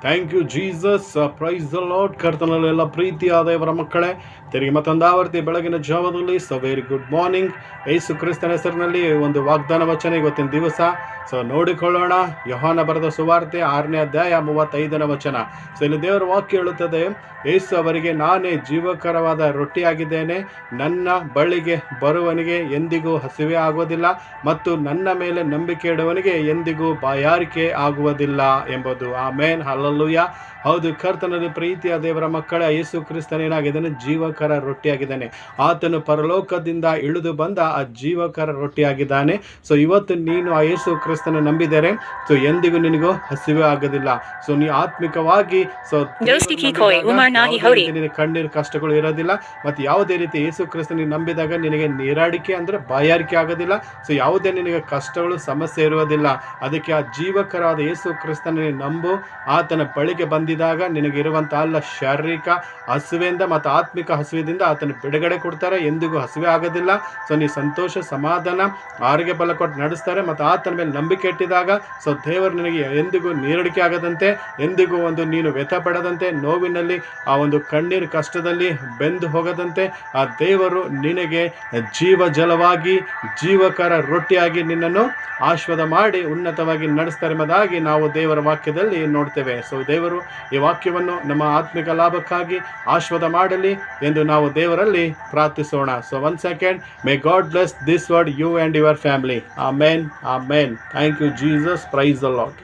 Thank you Jesus. Praise the Lord. ಕರ್ತನಲ್ಲೆಲ್ಲ ಪ್ರೀತಿಯಾದ ಇವರ ಮಕ್ಕಳೇ, ತಿರುಗಿ ಮತ್ತೊಂದಾವರ್ತಿ ಬೆಳಗಿನ ಜಾವದಲ್ಲಿ ವೆರಿ ಗುಡ್ ಮಾರ್ನಿಂಗ್. ಯೇಸು ಕ್ರಿಸ್ತನ ಹೆಸರಿನಲ್ಲಿ ಒಂದು ವಾಗ್ದಾನ ವಚನ ಇವತ್ತಿನ ದಿವಸ ನೋಡಿಕೊಳ್ಳೋಣ. ಯೋಹಾನ ಬರೆದ ಸುವಾರ್ತೆ 6ನೇ ಅಧ್ಯಾಯ 35ನೇ ವಚನ. ಇಲ್ಲಿ ದೇವರ ವಾಕ್ಯ ಹೇಳುತ್ತದೆ, ಯೇಸು ಅವರಿಗೆ, ನಾನೇ ಜೀವಕರವಾದ ರೊಟ್ಟಿಯಾಗಿದ್ದೇನೆ. ನನ್ನ ಬಳಿಗೆ ಬರುವವನಿಗೆ ಎಂದಿಗೂ ಹಸಿವೆ ಆಗುವುದಿಲ್ಲ ಮತ್ತು ನನ್ನ ಮೇಲೆ ನಂಬಿಕೆ ಇಡುವವನಿಗೆ ಎಂದಿಗೂ ಬಾಯಾರಿಕೆ ಆಗುವುದಿಲ್ಲ ಎಂಬುದು. ಆಮೇನ್, ಹಲ್ಲೆಲೂಯಾ. ಹೌದು, ಕರ್ತನಲ್ಲಿ ಪ್ರೀತಿಯ ದೇವರ ಮಕ್ಕಳ, ಯೇಸು ಕ್ರಿಸ್ತನೇನಾಗಿದ್ದಾನೆ? ಜೀವಕರ ರೊಟ್ಟಿಯಾಗಿದ್ದಾನೆ. ಆತನು ಪರಲೋಕದಿಂದ ಇಳಿದು ಬಂದ ಆ ಜೀವಕರ ರೊಟ್ಟಿಯಾಗಿದ್ದಾನೆ. ಇವತ್ತು ನೀನು ಆ ಯೇಸು ಕ್ರಿಸ್ತನ ನಂಬಿದರೆ ಎಂದಿಗೂ ನಿನಗೂ ಹಸಿವೆ ಆಗೋದಿಲ್ಲ. ನೀ ಆತ್ಮಿಕವಾಗಿ ನಿನಗೆ ಕಣ್ಣೀರು ಕಷ್ಟಗಳು ಇರೋದಿಲ್ಲ. ಮತ್ತು ಯಾವುದೇ ರೀತಿ ಯೇಸು ಕ್ರಿಸ್ತನಿಗೆ ನಂಬಿದಾಗ ನಿನಗೆ ನೀರಾಡಿಕೆ ಅಂದ್ರೆ ಬಾಯಾರಿಕೆ ಆಗೋದಿಲ್ಲ. ಯಾವುದೇ ನಿನಗೆ ಕಷ್ಟಗಳು ಸಮಸ್ಯೆ ಇರುವುದಿಲ್ಲ. ಅದಕ್ಕೆ ಆ ಜೀವಕರಾದ ಯೇಸು ಕ್ರಿಸ್ತನ ನಂಬು. ಆತನ ಬಳಿಗೆ ಬಂದಿದಾಗ ನಿನಗಿರುವಂತಹ ಅಲ್ಲ ಶಾರೀರಿಕ ಹಸುವೆಯಿಂದ ಮತ್ತು ಆತ್ಮಿಕ ಹಸುವಿನಿಂದ ಆತನ ಬಿಡುಗಡೆ ಕೊಡ್ತಾರೆ. ಎಂದಿಗೂ ಹಸುವೆ ಆಗೋದಿಲ್ಲ. ನೀ ಸಂತೋಷ, ಸಮಾಧಾನ, ಆರೋಗ್ಯ ಬಲ ಕೊಟ್ಟು ನಡೆಸ್ತಾರೆ. ಮತ್ತು ಆತನ ಮೇಲೆ ನಂಬಿಕೆ ಇಟ್ಟಿದಾಗ ದೇವರು ನಿನಗೆ ಎಂದಿಗೂ ನೀರಡಿಕೆ ಆಗದಂತೆ, ಎಂದಿಗೂ ನೀನು ವ್ಯಥ ಪಡದಂತೆ, ನೋವಿನಲ್ಲಿ ಆ ಒಂದು ಕಣ್ಣೀರು ಕಷ್ಟದಲ್ಲಿ ಬೆಂದು ಹೋಗದಂತೆ ಆ ದೇವರು ನಿನಗೆ ಜೀವ ಜಲವಾಗಿ, ಜೀವಕರ ರೊಟ್ಟಿಯಾಗಿ ನಿನ್ನನ್ನು ಆಶೀರ್ವಾದ ಮಾಡಿ ಉನ್ನತವಾಗಿ ನಡೆಸ್ತಾರೆ ಎಂಬುದಾಗಿ ನಾವು ದೇವರ ವಾಕ್ಯದಲ್ಲಿ ನೋಡ್ತೇವೆ. ದೇವರು ಈ ವಾಕ್ಯವನ್ನು ನಮ್ಮ ಆತ್ಮಿಕ ಲಾಭಕ್ಕಾಗಿ ಆಶೀರ್ವಾದ ಮಾಡಲಿ ಎಂದು ನಾವು ದೇವರಲ್ಲಿ ಪ್ರಾರ್ಥಿಸೋಣ. One second. May God bless this word, you and your family. Amen, amen. Thank you Jesus. Praise the lord.